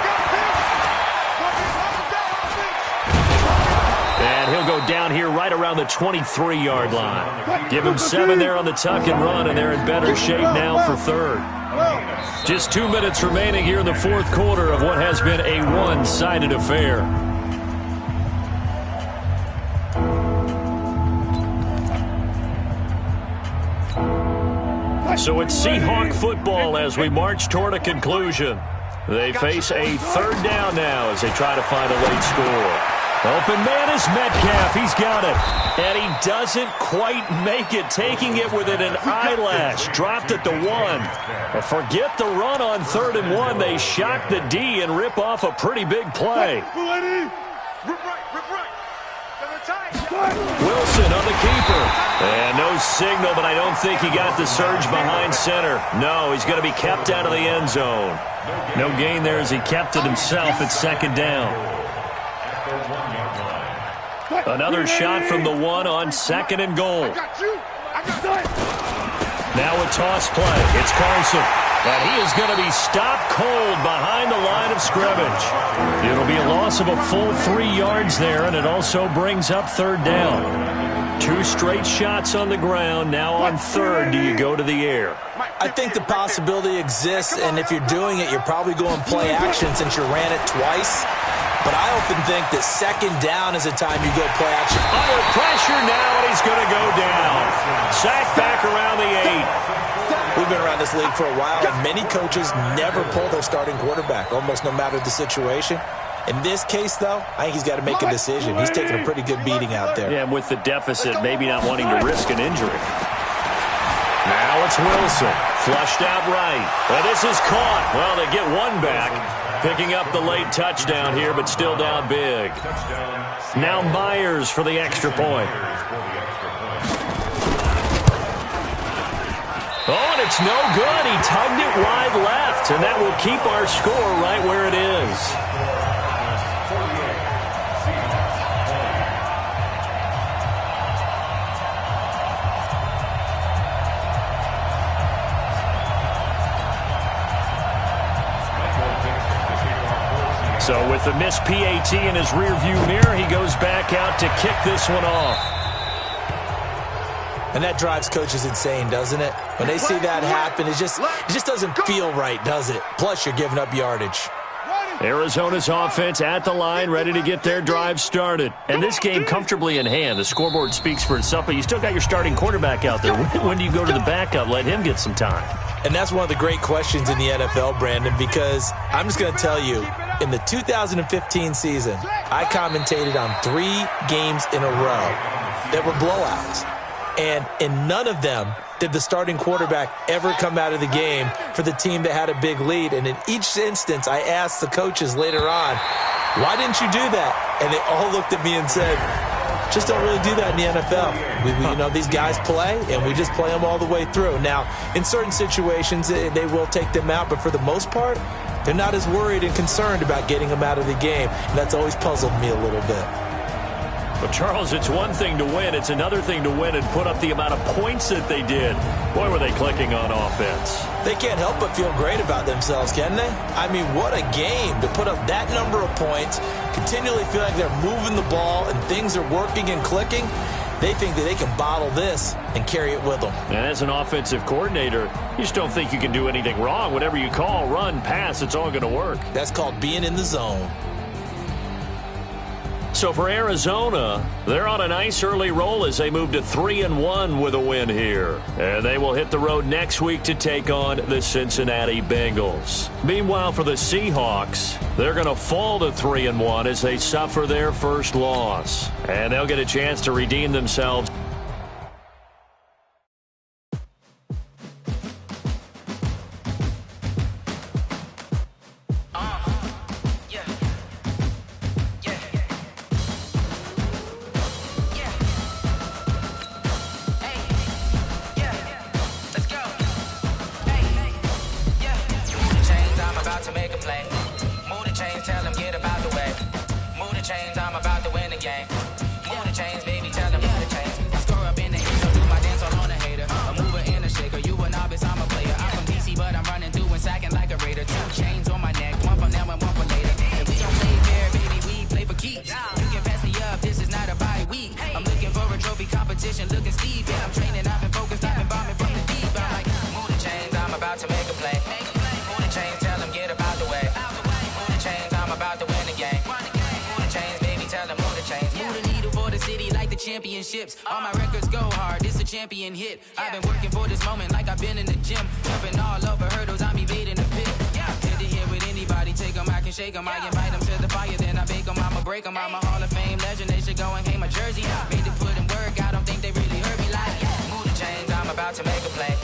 And he'll go down here right around the 23-yard line. Give him 7 there on the tuck and run, and they're in better shape now for third. Just 2 minutes remaining here in the fourth quarter of what has been a one-sided affair. So it's Seahawk football as we march toward a conclusion. They face a third down now as they try to find a late score. Open man is Metcalf. He's got it. And he doesn't quite make it, taking it within an eyelash. Dropped at the 1. But forget the run on 3rd and 1. They shock the D and rip off a pretty big play. Wilson on the keeper. And no signal, but I don't think he got the surge behind center. No, he's going to be kept out of the end zone. No gain there as he kept it himself at 2nd down. Another shot from the 1 on 2nd and goal. Now a toss play. It's Carson. And he is going to be stopped cold behind the line of scrimmage. It'll be a loss of a full 3 yards there, and it also brings up third down. 2 straight shots on the ground. Now on third, do you go to the air? I think the possibility exists, and if you're doing it, you're probably going play action since you ran it twice. But I often think that 2nd down is a time you go play action. Under pressure now, and he's going to go down. Sacked back around the 8. We've been around this league for a while, and many coaches never pull their starting quarterback, almost no matter the situation. In this case, though, I think he's got to make a decision. He's taking a pretty good beating out there. Yeah, and with the deficit, maybe not wanting to risk an injury. Now it's Wilson. Flushed out right. And this is caught. Well, they get 1 back. Picking up the late touchdown here, but still down big. Now Myers for the extra point. Oh, and it's no good. He tugged it wide left, and that will keep our score right where it is. So with the missed PAT in his rearview mirror, he goes back out to kick this one off. And that drives coaches insane, doesn't it? When they see that happen, it just doesn't feel right, does it? Plus, you're giving up yardage. Arizona's offense at the line, ready to get their drive started. And this game comfortably in hand. The scoreboard speaks for itself, but you still got your starting quarterback out there. When do you go to the backup? Let him get some time. And that's one of the great questions in the NFL, Brandon, because I'm just going to tell you, in the 2015 season, I commentated on 3 games in a row that were blowouts. And in none of them did the starting quarterback ever come out of the game for the team that had a big lead. And in each instance, I asked the coaches later on, why didn't you do that? And they all looked at me and said, just don't really do that in the NFL. These guys play, and we just play them all the way through. Now, in certain situations, they will take them out, but for the most part, they're not as worried and concerned about getting them out of the game. And that's always puzzled me a little bit. But, Charles, it's one thing to win. It's another thing to win and put up the amount of points that they did. Boy, were they clicking on offense. They can't help but feel great about themselves, can they? I mean, what a game to put up that number of points, continually feel like they're moving the ball and things are working and clicking. They think that they can bottle this and carry it with them. And as an offensive coordinator, you just don't think you can do anything wrong. Whatever you call, run, pass, it's all going to work. That's called being in the zone. So for Arizona, they're on a nice early roll as they move to 3-1 with a win here. And they will hit the road next week to take on the Cincinnati Bengals. Meanwhile, for the Seahawks, they're going to fall to 3-1 as they suffer their first loss. And they'll get a chance to redeem themselves. Championships, all my records go hard, it's a champion hit. I've been working for this moment like I've been in the gym. Jumping all over hurdles, I'm evading the pit. Head to head with anybody, take them, I can shake them. I invite them to the fire, then I bake them, I'ma break them. I'm a Hall of Fame legend, they should go and hang my jersey. Made to put in work, I don't think they really heard me like, move the chains, I'm about to make a play.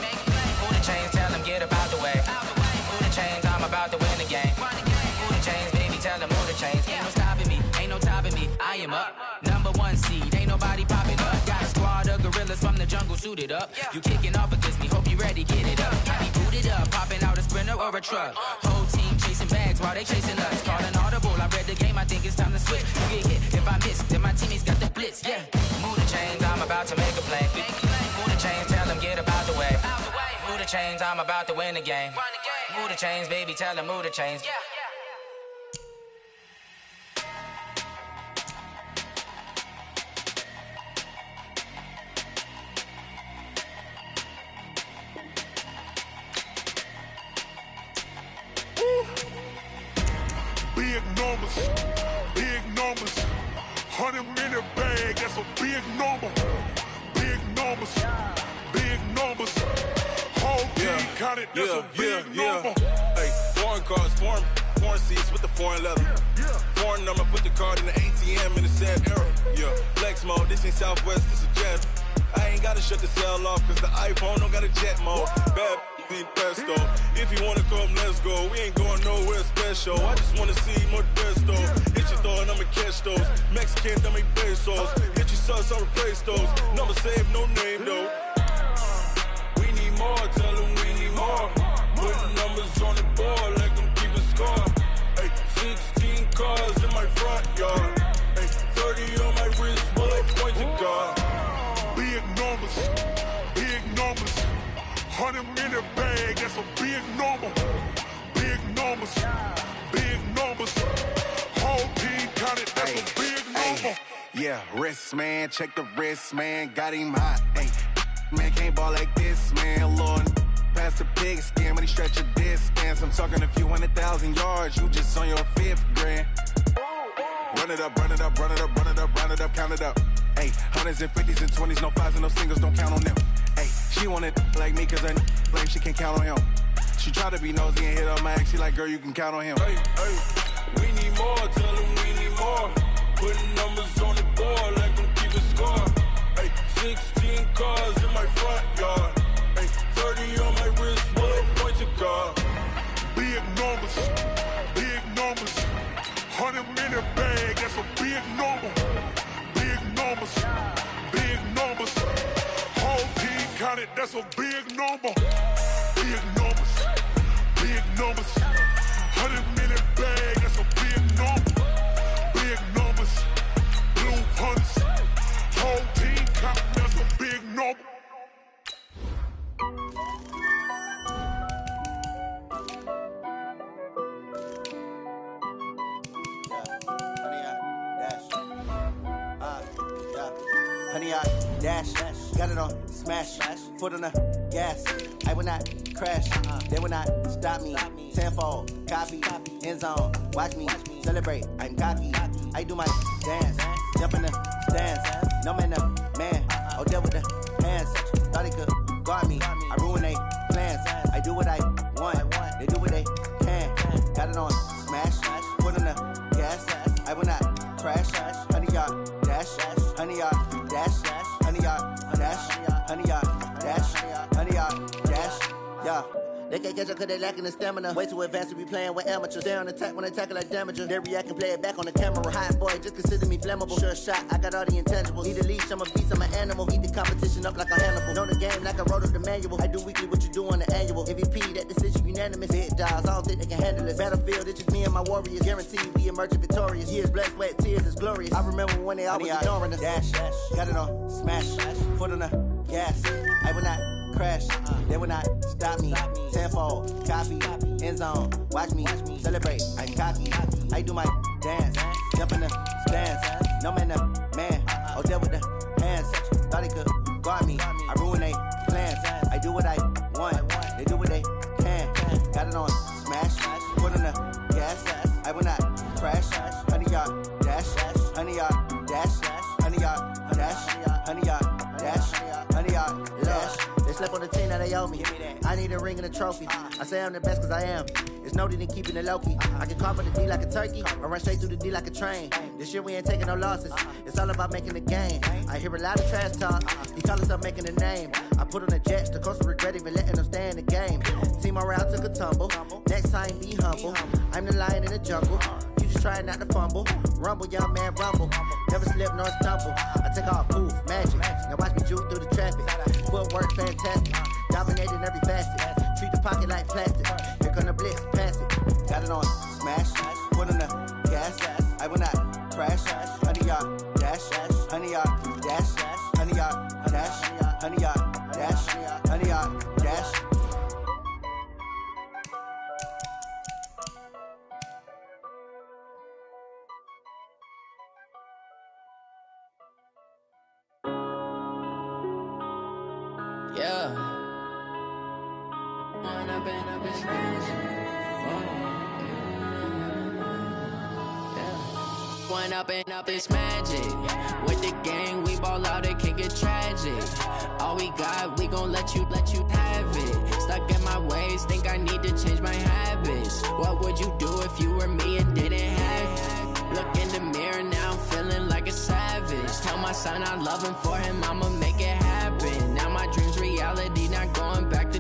Move the chains, tell them get up out the way. Move the chains, I'm about to win the game. Move the chains, baby, tell them move the chains. Ain't no stopping me, ain't no topping me, I am up. Number 1 seed, ain't nobody popping up. Got a squad of gorillas from the jungle suited up. You kicking off against me, hope you ready, get it up. I be booted up, popping out a sprinter or a truck. Whole team chasing bags while they chasing us. Calling audible, I read the game, I think it's time to switch. You get hit, if I miss, then my teammates got the blitz, yeah. Move the chains, I'm about to make a play. Move the chains, tell them get up out the way. Move the chains, I'm about to win the game. Move the chains, baby, tell them move the chains. Big numbers, 100-minute bag, that's a big number. Big numbers, whole team counted, that's a big number. Hey, foreign cars, foreign seats with the foreign leather. Foreign number, put the card in the ATM in the sad era. Yeah, flex mode, this ain't Southwest, this is jet. I ain't gotta shut the cell off, cause the iPhone don't got a jet mode. Bad need pesto. If you wanna come, let's go. We ain't going nowhere special. I just wanna see more desto. Hit your thought, I'ma catch those. Mexican, dummy pesos. Hit your sus, I'll replace those. Number save, no name though. We need more, tell them we need more. Putting numbers on the board, let them keep a score. Hey, 16 cars in my front yard. Hey, 30 on my wrist, bullet pointed guard. Big numbers, 100-minute bag, that's a big number. Big numbers, whole team counted, that's a big number. Yeah, wrist man, check the wrist man, got him hot. Ay, man can't ball like this, man. Lord, past the pig skin when he stretch your distance. I'm talking a few 100,000 yards, you just on your 5th grand. Run it up, run it up, run it up, run it up, run it up, count it up. Hey, hundreds and 50s and 20s, no 5s and no singles, don't count on them. Hey, she want it like me cause her blame she can't count on him. She try to be nosy and hit up my ex, she like, girl, you can count on him. Hey, hey, we need more, tell them we need more. Putting numbers on the board like them keep a score. Hey, 16 cars in my front yard. Hey, 30 on my wrist, bullet point to guard. Big numbers, big numbers. 100 minute bag, that's a big number. Big numbers, big numbers. Whole team counted, that's a big number. Big numbers, big numbers. 100 minute bag, that's a big number. Big numbers, blue hunts. Whole team counted, that's a big number. Honey, I dash, got it on smash, foot on the gas. I will not crash, they will not stop me. Tenfold, copy, end zone, watch me celebrate. I'm cocky, I do my dance, jump in the stands. No man, man, oh deal with the hands. Thought he could guard me, I ruin they plans. I do what I want, they do what they can. Got it on smash, foot on the gas. I will not crash, honey, yard dash, honey, yard dash, honey, yard dash, honey, yard dash, honey, yard dash, yeah. They can't catch up cause they lacking the stamina. Way too advanced to be playing with amateurs. They on attack when they tackle like damager. They react and play it back on the camera. Hot boy, just consider me flammable. Sure shot, I got all the intangibles. Need a leash, I'm a beast, I'm an animal. Heat the competition up like a Hannibal. Know the game like I wrote up the manual. I do weekly what you do on the annual. MVP, that decision unanimous. Big dogs, I don't think they can handle it. Battlefield, it's just me and my warriors. Guaranteed we emerging victorious. Years, blood, sweat, tears, it's glorious. I remember when they always ignoring us. Dash, got it on smash, foot on the gas. I will not crash, they will not stop me. Tenfold, copy, end zone, watch me celebrate. I'm cocky, I do my dance, jump in the stands. No man, man, oh deal with the hands. Thought he could guard me, I ruin they plans. I do what I want, they do what they can. Got it on smash, foot on the gas. I will not crash, honey yard dash, honey yard dash, honey yard dash, honey yard dash, honey yard dash. They slept on the team that they owe me. I need a ring and a trophy. I say I'm the best cause I am. It's no need in keeping it low-key. I can carve the D like a turkey or run straight through the D like a train. This year we ain't taking no losses. It's all about making the game. I hear a lot of trash talk. He call us up making a name. I put on the jets. The coach will regret even letting them stay in the game. Team morale took a tumble. Next time be humble. I'm the lion in the jungle. You just trying not to fumble. Rumble, young man, rumble. Never slip nor stumble. I take off, poof, magic. Now watch me juke through the traffic. Footwork fantastic. Dominating every facet. Treat the pocket like plastic. Here come the blitz, pass it. Got it on smash. Foot on the gas. I will not crash. Honey yard dash. Honey yard dash. Honey yard dash. Honey yard dash. Honey yard dash. Yeah. One up and up, it's magic. With the gang, we ball out, it can get tragic. All we got, we gon' let you have it. Stuck in my ways, think I need to change my habits. What would you do if you were me and didn't have it? Look in the mirror, now I'm feeling like a savage. Tell my son I love him, for him I'ma make it happen. Now my dream's reality, not going back to.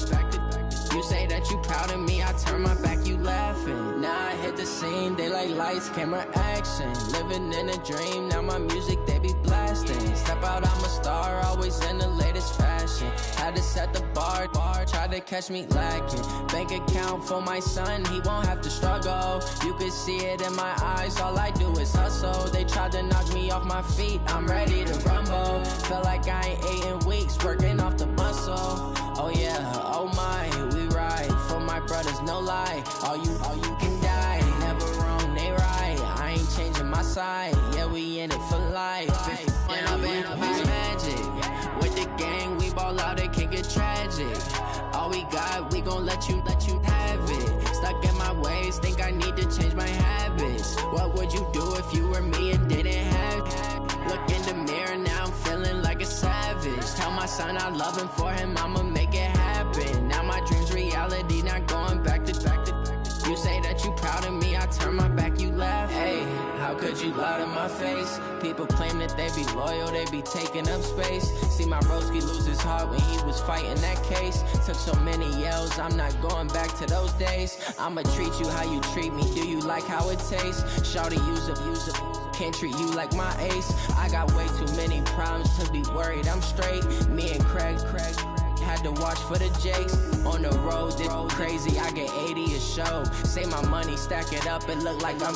You say that you proud of me, I turn my back, you laughing. Now I hit the scene, they like lights, camera, action. Living in a dream, now my music, they be blasting. Step out, I'm a star, always in the latest fashion. Had to set the bar, try to catch me lacking. Bank account for my son, he won't have to struggle. You could see it in my eyes, all I do is hustle. They tried to knock me off my feet, I'm ready to rumble. Feel like I ain't ate in weeks, working off the muscle. Oh yeah, oh my, we ride for my brothers, no lie. All you can die, never wrong, they right. I ain't changing my side, yeah, we in it for life. When I've been magic, with the gang, we ball out, it can get tragic. All we got, we gon' let you have it. Stuck in my ways, think I need to change my habits. What would you do if you were me and didn't have it? Look in the mirror, now I'm feeling like a savage. Tell my son I love him, for him I'ma make it happen. Now my dream's reality, not going back to. You say that you proud of me, I turn my back, you laugh. Hey, how could you lie to my face? People claim that they be loyal, they be taking up space. See my broski lose his heart when he was fighting that case. Took so many yells, I'm not going back to those days. I'ma treat you how you treat me, do you like how it tastes? Shawty, use up, can't treat you like my ace. I got way too many problems to be worried, I'm straight. Me and Craig had to watch for the Jakes. On the road, this crazy, I get 80 a show. Say my money, stack it up, it look like I'm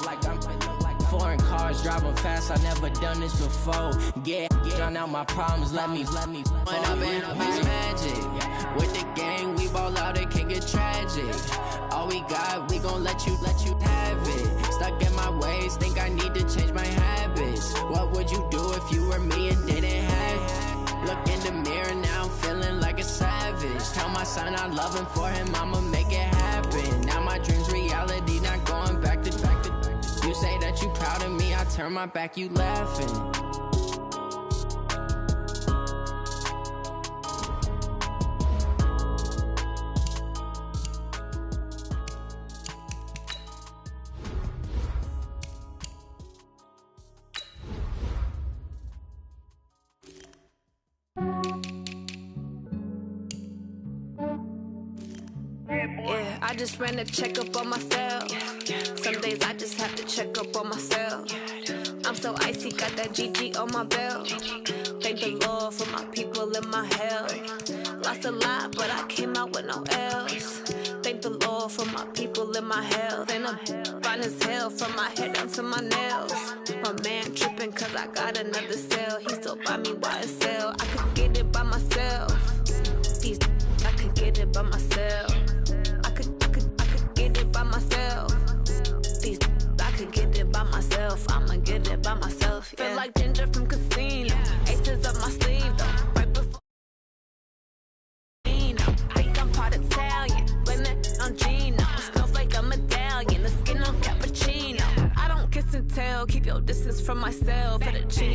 foreign cars, driving fast, I never done this before. Get drown out my problems, let me When I been up is magic. With the gang, we ball out, it can get tragic. All we got, we gon' let you have it. Stuck in my ways, think I need to change my habits. What would you do if you were me and didn't have it? Look in the mirror, now I'm feeling like a savage. Tell my son I love him, for him I'ma make it happen. Now my dream's reality, not going back to. You say that you proud of me, I turn my back, you laughing. Yeah, I just ran a checkup on myself. Some days I just have to check up on myself. I'm so icy, got that GG on my belt. Thank the Lord for my people and my health. Lost a lot, but I came out with no else. Thank the Lord for my people and my health. And I'm fine as hell from my head down to my nails. My man tripping cause I got another cell. He still buy me YSL. I could get it by myself. These I could get it by myself. I could get it by myself. These I could get it by myself. I'ma get it by myself. Yeah. Feel like Ginger from Casino. Aces up my sleeve though. Right before I I'm part Italian. Blame that on Gino. Snowflake a medallion. The skin on cappuccino. I don't kiss and tell. Keep your distance from myself. Fettuccine